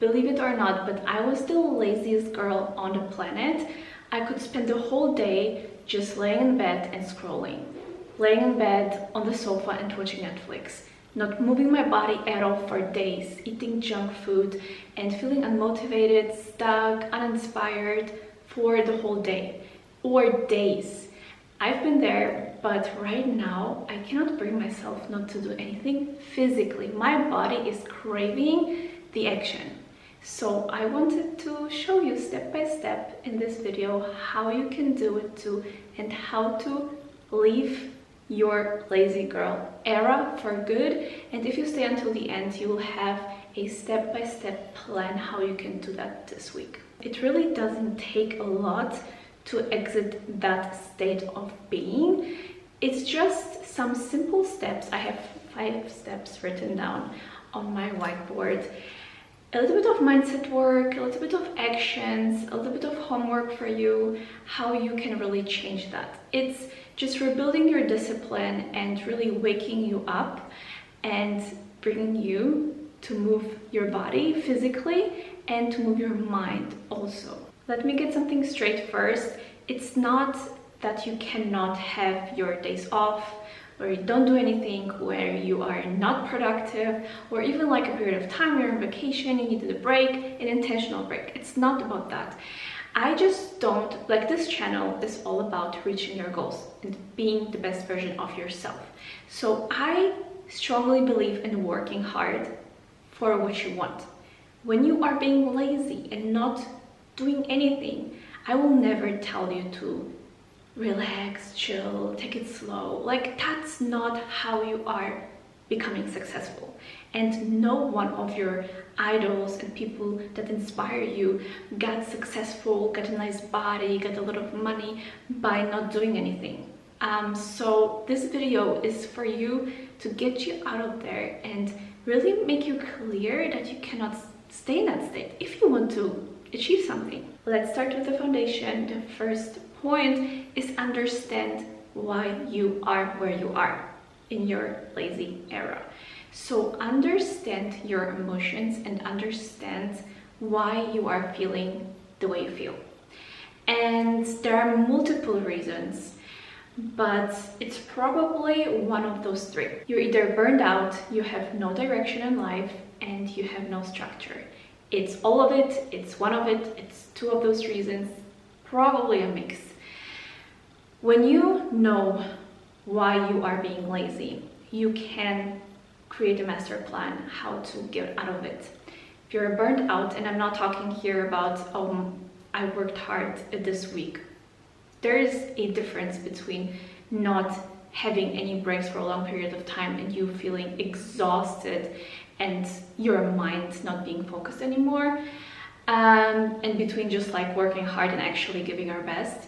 Believe it or not, but I was the laziest girl on the planet. I could spend the whole day just laying in bed and scrolling. Laying in bed on the sofa and watching Netflix. Not moving my body at all for days, eating junk food and feeling unmotivated, stuck, uninspired for the whole day or days. I've been there, but right now I cannot bring myself not to do anything physically. My body is craving the action. So I wanted to show you step by step in this video how you can do it too and how to leave your lazy girl era for good. And if you stay until the end, you will have a step-by-step plan how you can do that this week. It really doesn't take a lot to exit that state of being. It's just some simple steps. I have 5 steps written down on my whiteboard. A little bit of mindset work, a little bit of actions, a little bit of homework for you, how you can really change that. It's just rebuilding your discipline and really waking you up and bringing you to move your body physically and to move your mind also. Let me get something straight first. It's not that you cannot have your days off, where you don't do anything, where you are not productive, or even like a period of time you're on vacation, you needed a break, an intentional break. It's not about that. I just don't, like, this channel is all about reaching your goals and being the best version of yourself. So I strongly believe in working hard for what you want. When you are being lazy and not doing anything, I will never tell you to relax, chill, take it slow. Like, that's not how you are becoming successful. And no one of your idols and people that inspire you got successful, got a nice body, got a lot of money by not doing anything. So this video is for you to get you out of there and really make you clear that you cannot stay in that state if you want to achieve something. Let's start with the foundation. The first point is understand why you are where you are in your lazy era. So understand your emotions and understand why you are feeling the way you feel. And there are multiple reasons, but it's probably one of those 3. You're either burned out, you have no direction in life, and you have no structure. It's all of it, it's one of it, it's 2 of those reasons, probably a mix. When you know why you are being lazy, you can create a master plan how to get out of it. If you're burned out, and I'm not talking here about, I worked hard this week. There is a difference between not having any breaks for a long period of time and you feeling exhausted and your mind not being focused anymore, and between just like working hard and actually giving our best.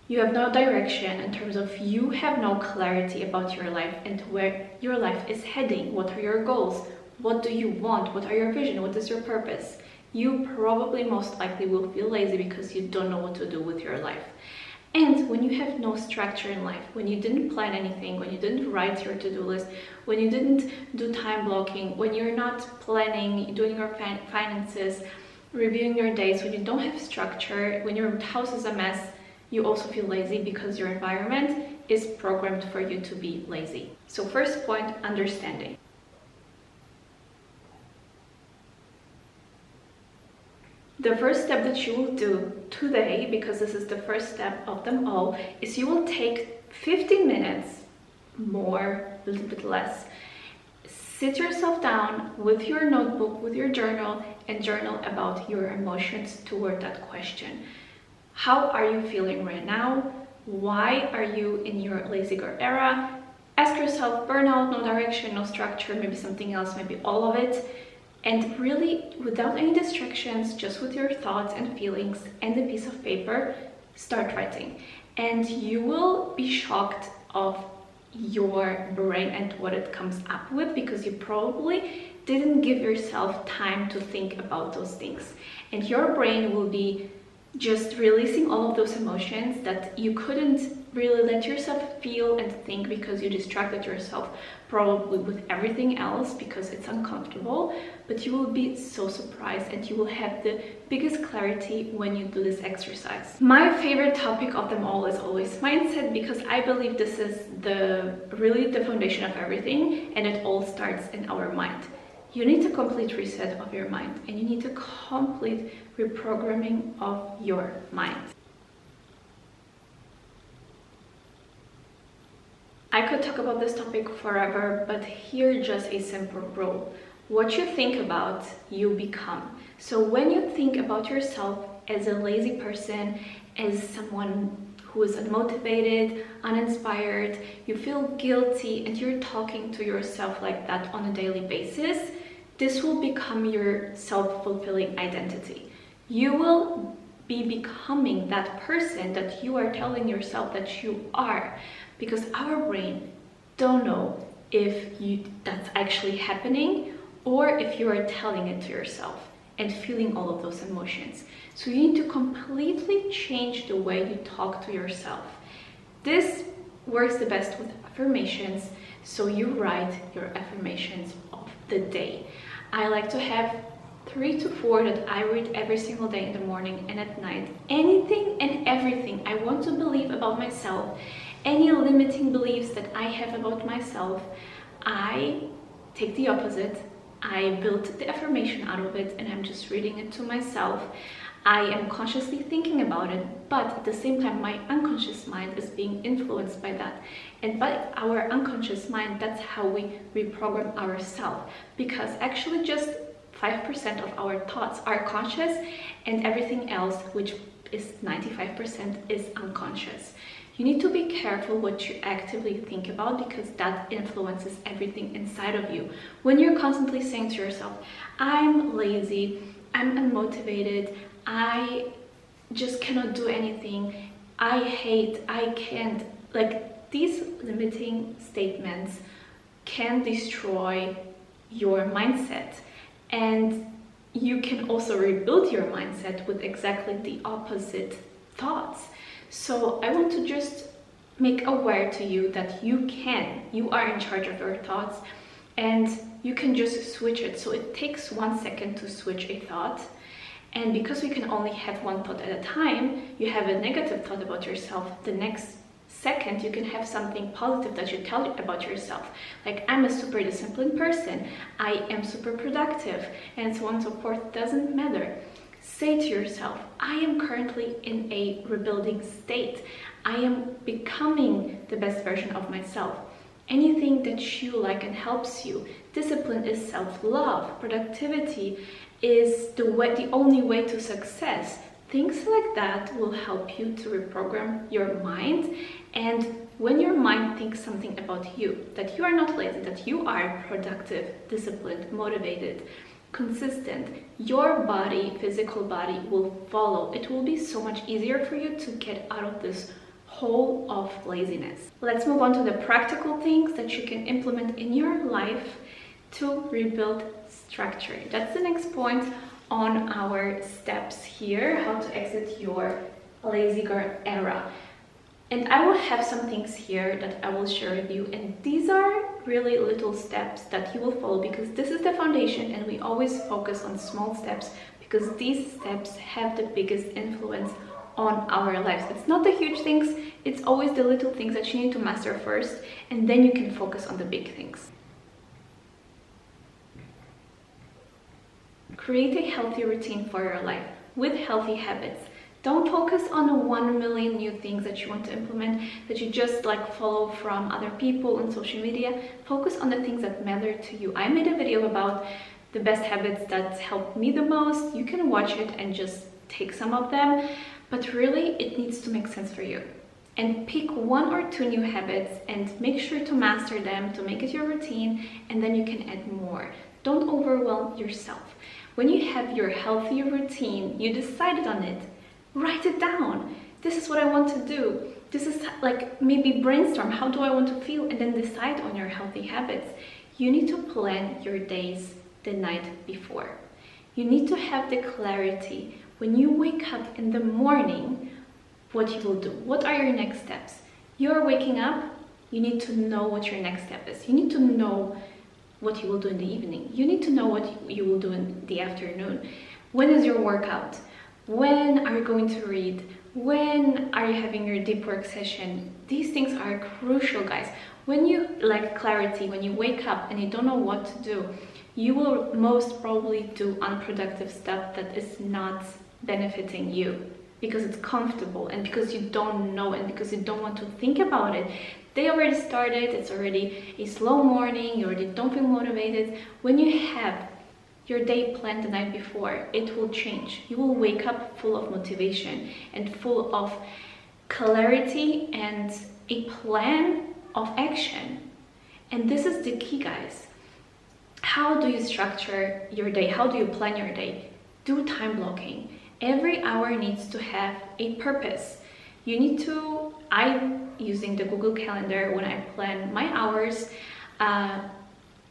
You have no direction in terms of you have no clarity about your life and where your life is heading. What are your goals? What do you want? What are your vision? What is your purpose? You probably most likely will feel lazy because you don't know what to do with your life. And when you have no structure in life, when you didn't plan anything, when you didn't write your to-do list, when you didn't do time blocking, when you're not planning, doing your finances, reviewing your days, when you don't have structure, when your house is a mess, you also feel lazy because your environment is programmed for you to be lazy. So first point, understanding. The first step that you will do today, because this is the first step of them all, is you will take 15 minutes, more, a little bit less. Sit yourself down with your notebook, with your journal, and journal about your emotions toward that question. How are you feeling right now? Why are you in your lazy girl era? Ask yourself, burnout, no direction, no structure, maybe something else, maybe all of it. And really, without any distractions, just with your thoughts and feelings and a piece of paper, start writing. And you will be shocked of your brain and what it comes up with, because you probably didn't give yourself time to think about those things. And your brain will be just releasing all of those emotions that you couldn't really let yourself feel and think because you distracted yourself probably with everything else because it's uncomfortable. But you will be so surprised and you will have the biggest clarity when you do this exercise. My favorite topic of them all is always mindset, because I believe this is really the foundation of everything, and it all starts in our mind. You need a complete reset of your mind, and you need a complete reprogramming of your mind. I could talk about this topic forever, but here just a simple rule. What you think about, you become. So when you think about yourself as a lazy person, as someone who is unmotivated, uninspired, you feel guilty and you're talking to yourself like that on a daily basis, this will become your self-fulfilling identity. You will be becoming that person that you are telling yourself that you are, because our brain don't know if that's actually happening or if you are telling it to yourself and feeling all of those emotions. So you need to completely change the way you talk to yourself. This works the best with affirmations. So you write your affirmations of the day. I like to have 3 to 4 that I read every single day in the morning and at night. Anything and everything I want to believe about myself, any limiting beliefs that I have about myself, I take the opposite. I built the affirmation out of it and I'm just reading it to myself. I am consciously thinking about it, but at the same time my unconscious mind is being influenced by that. And by our unconscious mind, that's how we reprogram ourselves, because actually just 5% of our thoughts are conscious and everything else, which is 95%, is unconscious. You need to be careful what you actively think about, because that influences everything inside of you. When you're constantly saying to yourself, I'm lazy, I'm unmotivated, I just cannot do anything, I hate, I can't, like, these limiting statements can destroy your mindset. And you can also rebuild your mindset with exactly the opposite thoughts. So I want to just make aware to you that you are in charge of your thoughts, and you can just switch it. So it takes 1 second to switch a thought. And because we can only have one thought at a time, you have a negative thought about yourself. The next second, you can have something positive that you tell about yourself. Like, I'm a super disciplined person, I am super productive, and so on and so forth. Doesn't matter. Say to yourself, I am currently in a rebuilding state. I am becoming the best version of myself. Anything that you like and helps you. Discipline is self-love. Productivity is the only way to success. Things like that will help you to reprogram your mind. And when your mind thinks something about you, that you are not lazy, that you are productive, disciplined, motivated, consistent, your body, physical body, will follow. It will be so much easier for you to get out of this hole of laziness. Let's move on to the practical things that you can implement in your life to rebuild structure. That's the next point on our steps here, how to exit your lazy girl era. And I will have some things here that I will share with you, and these are really little steps that you will follow, because this is the foundation, and we always focus on small steps because these steps have the biggest influence on our lives. It's not the huge things, it's always the little things that you need to master first, and then you can focus on the big things. Create a healthy routine for your life with healthy habits. Don't focus on 1 million new things that you want to implement, that you just like follow from other people on social media. Focus on the things that matter to you. I made a video about the best habits that helped me the most. You can watch it and just take some of them, but really it needs to make sense for you. And pick 1 or 2 new habits and make sure to master them, to make it your routine, and then you can add more. Don't overwhelm yourself. When you have your healthy routine, you decided on it, write it down. This is what I want to do. This is like, maybe brainstorm, how do I want to feel, and then decide on your healthy habits. You need to plan your days the night before. You need to have the clarity when you wake up in the morning what you will do. What are your next steps? You're waking up, you need to know what your next step is. You need to know what you will do in the evening. You need to know what you will do in the afternoon. When is your workout? When are you going to read? When are you having your deep work session? These things are crucial, guys. When you lack clarity, when you wake up and you don't know what to do, you will most probably do unproductive stuff that is not benefiting you because it's comfortable and because you don't know and because you don't want to think about it. They already started, it's already a slow morning, you already don't feel motivated. When you have your day planned the night before, it will change. You will wake up full of motivation and full of clarity and a plan of action. And this is the key, guys. How do you structure your day? How do you plan your day? Do time blocking. Every hour needs to have a purpose. You need to, I'm using the Google Calendar when I plan my hours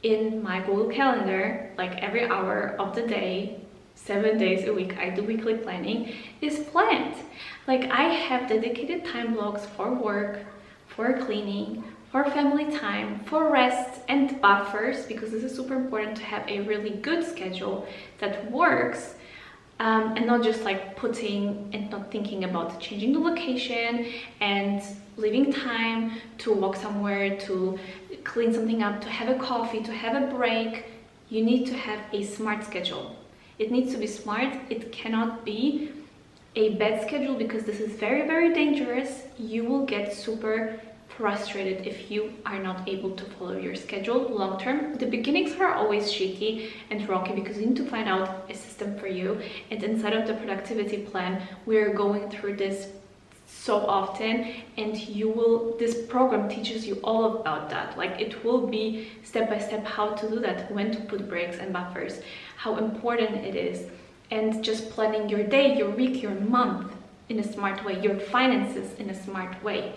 in my Google Calendar, like every hour of the day, 7 days a week, I do weekly planning, is planned. Like I have dedicated time blocks for work, for cleaning, for family time, for rest and buffers, because this is super important to have a really good schedule that works. And not just like putting and not thinking about changing the location and leaving time to walk somewhere, to clean something up, to have a coffee, to have a break. You need to have a smart schedule. It needs to be smart. It cannot be a bad schedule because this is very, very dangerous. You will get super frustrated if you are not able to follow your schedule long term. The beginnings are always shaky and rocky because you need to find out a system for you. And inside of the productivity plan, we are going through this so often, and this program teaches you all about that. Like it will be step by step how to do that, when to put breaks and buffers, how important it is, and just planning your day, your week, your month in a smart way, your finances in a smart way.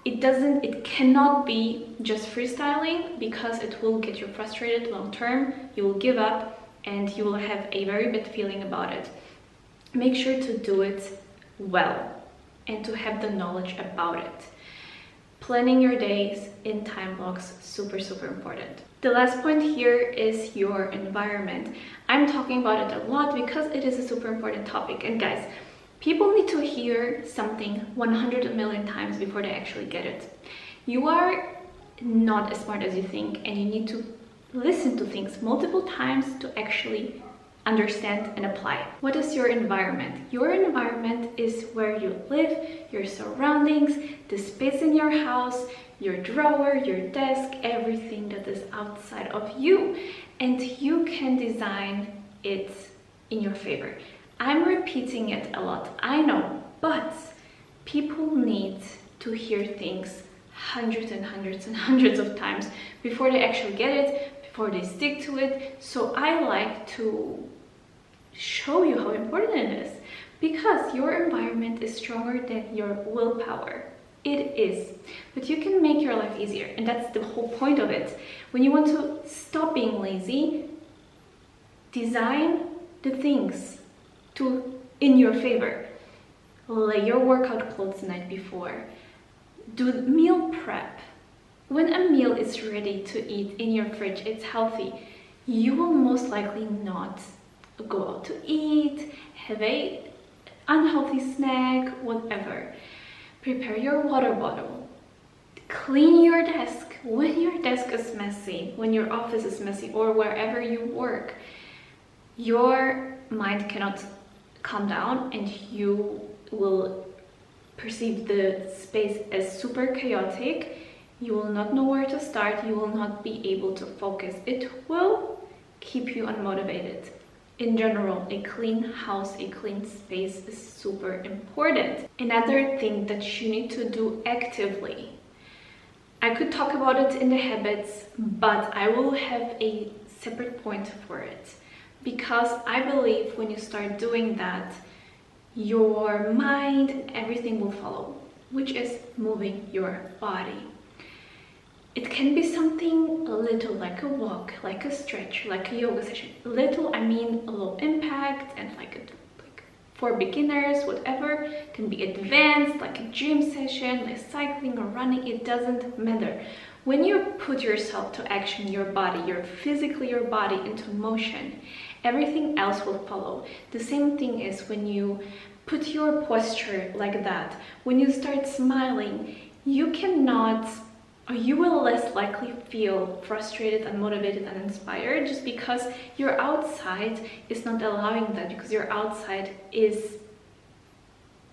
It cannot be just freestyling because it will get you frustrated long term. You will give up and you will have a very bad feeling about it. Make sure to do it well and to have the knowledge about it. Planning your days in time blocks, super, super important. The last point here is your environment. I'm talking about it a lot because it is a super important topic. And guys, people need to hear something 100 million times before they actually get it. You are not as smart as you think, and you need to listen to things multiple times to actually understand and apply. What is your environment? Your environment is where you live, your surroundings, the space in your house, your drawer, your desk, everything that is outside of you, and you can design it in your favor. I'm repeating it a lot, I know, but people need to hear things hundreds and hundreds and hundreds of times before they actually get it, before they stick to it. So I like to show you how important it is, because your environment is stronger than your willpower. It is, but you can make your life easier, and that's the whole point of it. When you want to stop being lazy, design the things in your favor. Lay your workout clothes the night before. Do meal prep. When a meal is ready to eat in your fridge, it's healthy, you will most likely not go out to eat, have a unhealthy snack, whatever. Prepare your water bottle. Clean your desk. When your desk is messy, when your office is messy, or wherever you work, your mind cannot calm down and you will perceive the space as super chaotic. You will not know where to start. You will not be able to focus. It will keep you unmotivated. In general, a clean house, a clean space is super important. Another thing that you need to do actively. I could talk about it in the habits, but I will have a separate point for it. Because I believe when you start doing that, your mind and everything will follow, which is moving your body. It can be something a little, like a walk, like a stretch, like a yoga session. Little, I mean a low impact and like for beginners, whatever. It can be advanced, like a gym session, like cycling or running. It doesn't matter. When you put yourself to action, your body, your body into motion, everything else will follow. The same thing is when you put your posture like that, when you start smiling, you cannot, or you will less likely feel frustrated, unmotivated, and inspired, just because your outside is not allowing that, because your outside is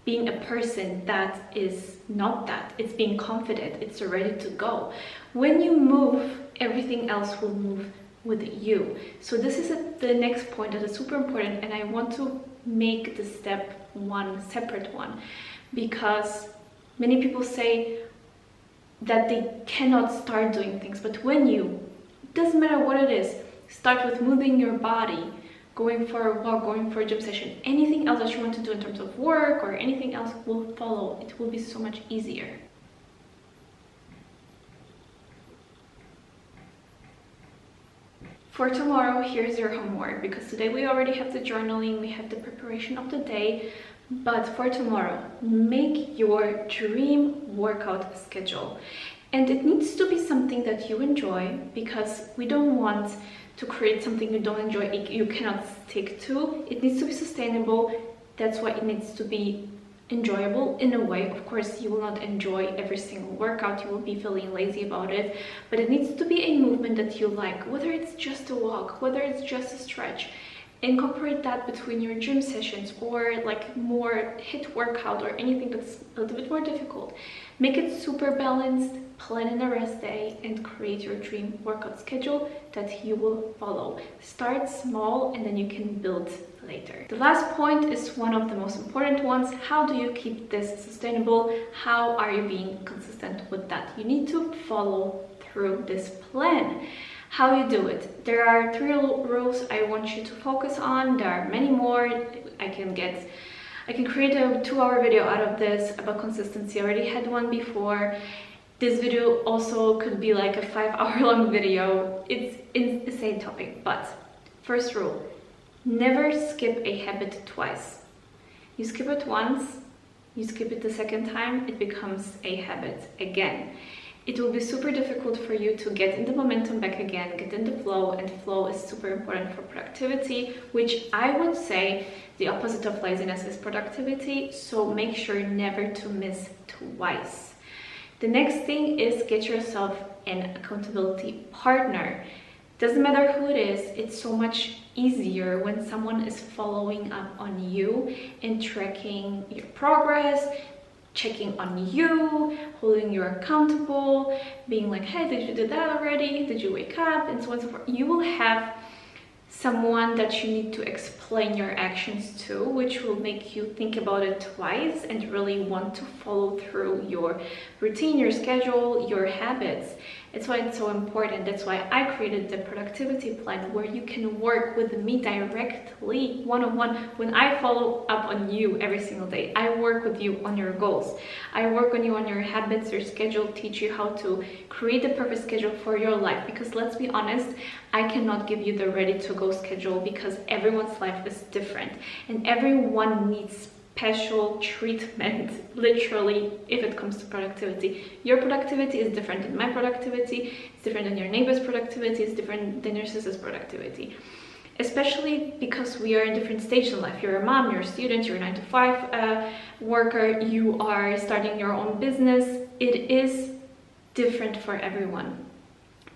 being a person that is not that. It's being confident, it's ready to go. When you move, everything else will move with you. So this is the next point that is super important, and I want to make the step one separate one, because many people say that they cannot start doing things, but when you, doesn't matter what it is, start with moving your body, going for a walk, going for a gym session, anything else that you want to do in terms of work or anything else will follow. It will be so much easier. For tomorrow, here's your homework, because today we already have the journaling, we have the preparation of the day, but for tomorrow, make your dream workout schedule. And it needs to be something that you enjoy, because we don't want to create something you don't enjoy, you cannot stick to. It needs to be sustainable. That's why it needs to be enjoyable in a way. Of course, you will not enjoy every single workout, you will be feeling lazy about it, but it needs to be a movement that you like, whether it's just a walk, whether it's just a stretch. Incorporate that between your gym sessions, or like more HIIT workout, or anything that's a little bit more difficult. Make it super balanced, plan in a rest day, and create your dream workout schedule that you will follow. Start small and then you can build later. The last point is one of the most important ones. How do you keep this sustainable? How are you being consistent with that? You need to follow through this plan. How you do it? There are 3 rules I want you to focus on. There are many more. I can create a 2-hour video out of this about consistency. I already had one before. This video also could be like a 5-hour long video. It's the same topic, but first rule, never skip a habit twice. You skip it once, you skip it the second time, it becomes a habit again. It will be super difficult for you to get in the momentum back again, get in the flow, and flow is super important for productivity, which I would say the opposite of laziness is productivity, so make sure never to miss twice. The next thing is get yourself an accountability partner. Doesn't matter who it is, it's so much easier when someone is following up on you and tracking your progress, checking on you, holding you accountable, being like, hey, did you do that already? Did you wake up? And so on and so forth. You will have someone that you need to explain your actions to, which will make you think about it twice and really want to follow through your routine, your schedule, your habits. It's why it's so important. That's why I created the productivity plan, where you can work with me directly, one-on-one. When I follow up on you every single day, I work with you on your goals. I work on you on your habits, your schedule, teach you how to create the perfect schedule for your life. Because let's be honest, I cannot give you the ready-to-go schedule, because everyone's life is different and everyone needs special treatment, literally, if it comes to productivity. Your productivity is different than my productivity, it's different than your neighbor's productivity, it's different than your sister's productivity. Especially because we are in different stages in life. You're a mom, you're a student, you're a 9-to-5 worker, you are starting your own business. It is different for everyone.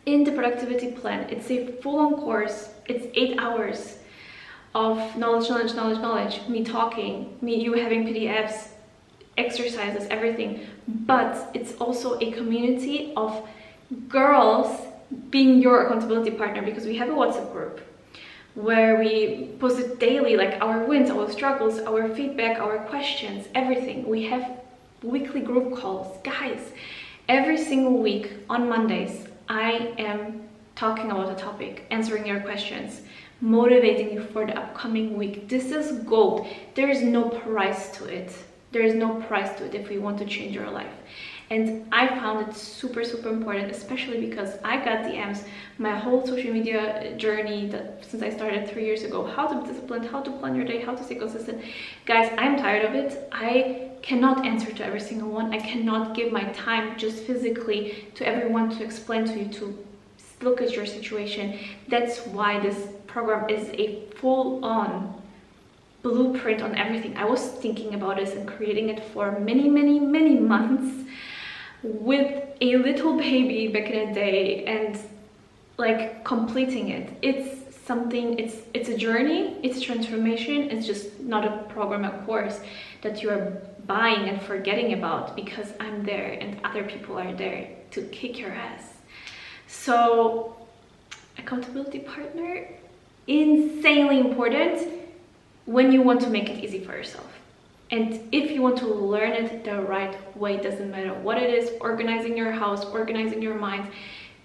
In the productivity plan, it's a full-on course. It's 8 hours of knowledge, me talking, you having PDFs, exercises, everything. But it's also a community of girls being your accountability partner, because we have a WhatsApp group where we post it daily, like our wins, our struggles, our feedback, our questions, everything. We have weekly group calls. Guys, every single week on Mondays, I am talking about a topic, answering your questions, motivating you for the upcoming week. This is gold. There is no price to it. There is no price to it if we want to change our life. And I found it super, super important, especially because I got DMs my whole social media journey since I started 3 years ago. How to be disciplined, how to plan your day, how to stay consistent. Guys, I'm tired of it. I cannot answer to every single one. I cannot give my time just physically to everyone to explain to you, to look at your situation. That's why this program is a full-on blueprint on everything. I was thinking about this and creating it for many, many, many months with a little baby back in the day, and like completing it. It's something, it's a journey, it's transformation. It's just not a program, a course that you are buying and forgetting about, because I'm there and other people are there to kick your ass. So accountability partner, insanely important when you want to make it easy for yourself. And if you want to learn it the right way, doesn't matter what it is, organizing your house, organizing your mind,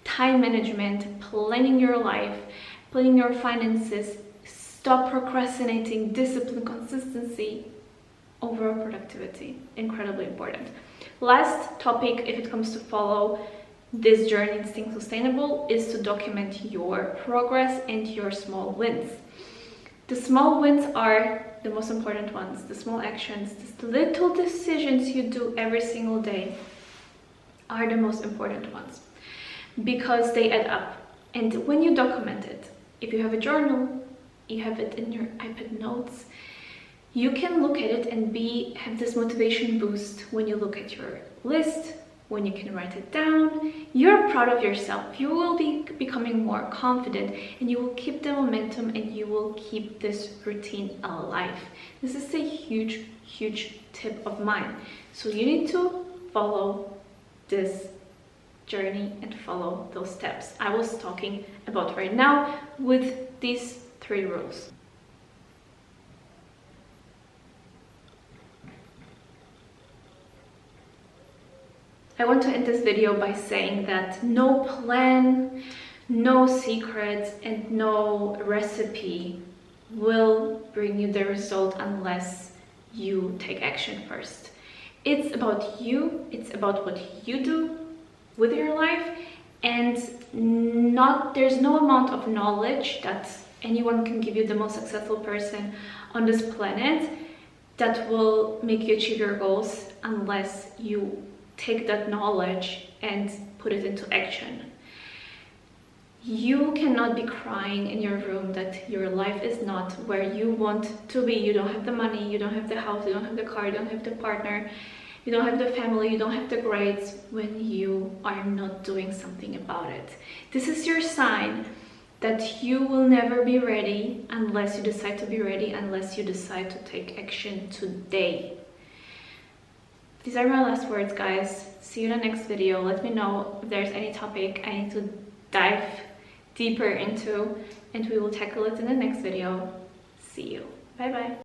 time management, planning your life, planning your finances, stop procrastinating, discipline, consistency, overall productivity, incredibly important. Last topic, if it comes to follow this journey and staying sustainable, is to document your progress and your small wins. The small wins are the most important ones. The small actions, the little decisions you do every single day are the most important ones, because they add up. And when you document it, if you have a journal, you have it in your iPad notes, you can look at it and have this motivation boost when you look at your list, when you can write it down. You're proud of yourself. You will be becoming more confident, and you will keep the momentum, and you will keep this routine alive. This is a huge, huge tip of mine. So you need to follow this journey and follow those steps I was talking about right now with these 3 rules. I want to end this video by saying that no plan, no secrets, and no recipe will bring you the result unless you take action first. It's about you, it's about what you do with your life, and there's no amount of knowledge that anyone can give you, the most successful person on this planet, that will make you achieve your goals unless you take that knowledge and put it into action. You cannot be crying in your room that your life is not where you want to be. You don't have the money, you don't have the house, you don't have the car, you don't have the partner, you don't have the family, you don't have the grades, when you are not doing something about it. This is your sign that you will never be ready unless you decide to be ready, unless you decide to take action today. These are my last words, guys. See you in the next video. Let me know if there's any topic I need to dive deeper into, and we will tackle it in the next video. See you. Bye bye.